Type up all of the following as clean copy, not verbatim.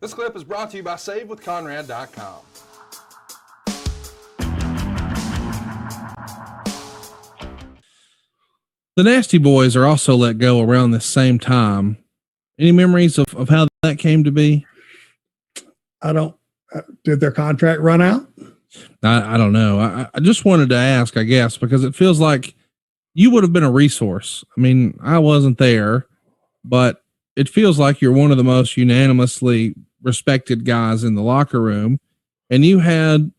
This clip is brought to you by SaveWithConrad.com. The Nasty Boys are also let go around the same time. Any memories of how that came to be? Did their contract run out? I don't know. I just wanted to ask, I guess, because it feels like you would have been a resource. I mean, I wasn't there, but it feels like you're one of the most unanimously respected guys in the locker room, and you had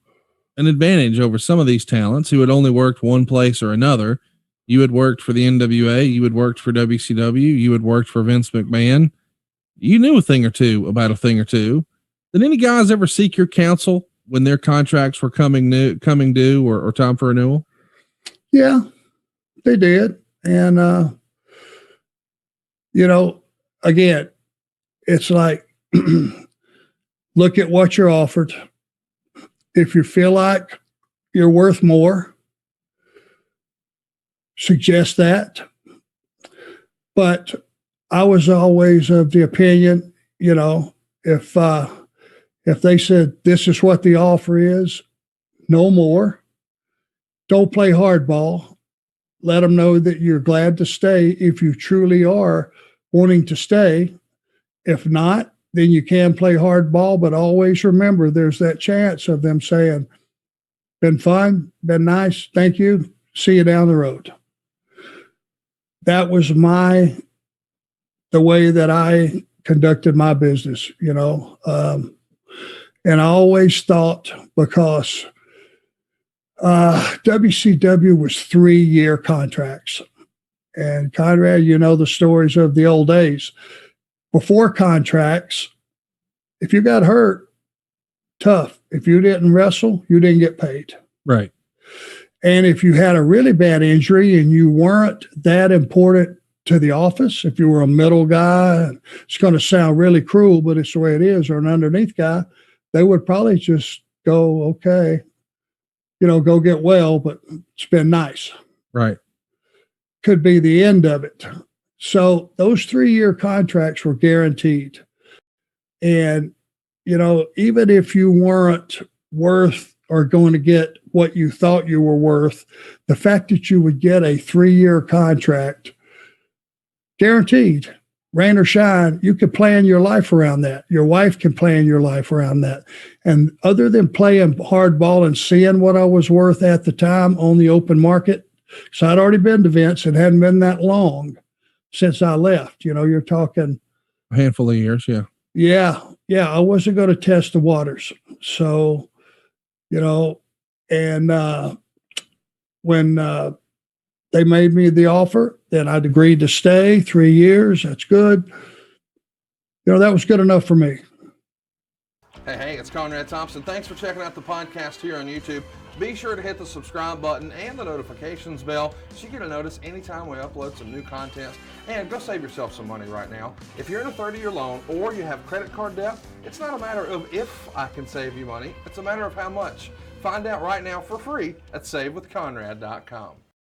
an advantage over some of these talents who had only worked one place or another. You had worked for the NWA, you had worked for WCW, you had worked for Vince McMahon. You knew a thing or two about a thing or two. Did any guys ever seek your counsel when their contracts were coming due or time for renewal? Yeah, they did. And, again, it's like, look at what you're offered. If you feel like you're worth more, suggest that. But I was always of the opinion, if they said this is what the offer is, no more. Don't play hardball. Let them know that you're glad to stay if you truly are wanting to stay. If not, then you can play hardball, but always remember there's that chance of them saying, been fun, been nice, thank you, see you down the road. That was the way that I conducted my business, and I always thought, because WCW was 3-year contracts. And Conrad, the stories of the old days. Before contracts, if you got hurt, tough. If you didn't wrestle, you didn't get paid. Right. And if you had a really bad injury and you weren't that important to the office, if you were a middle guy, it's going to sound really cruel, but it's the way it is, or an underneath guy, they would probably just go, okay, go get well, but it's been nice. Right. Could be the end of it. So those 3-year contracts were guaranteed. And, even if you weren't worth or going to get what you thought you were worth, the fact that you would get a 3-year contract guaranteed, rain or shine, you could plan your life around that. Your wife can plan your life around that. And other than playing hardball and seeing what I was worth at the time on the open market, so I'd already been to Vince. It hadn't been that long since I left. You're talking a handful of years. Yeah. Yeah. I wasn't going to test the waters. So, and when they made me the offer, then I'd agreed to stay 3 years. That's good. That was good enough for me. Hey, it's Conrad Thompson. Thanks for checking out the podcast here on YouTube. Be sure to hit the subscribe button and the notifications bell so you get a notice anytime we upload some new content. And go save yourself some money right now. If you're in a 30-year loan or you have credit card debt, it's not a matter of if I can save you money. It's a matter of how much. Find out right now for free at SaveWithConrad.com.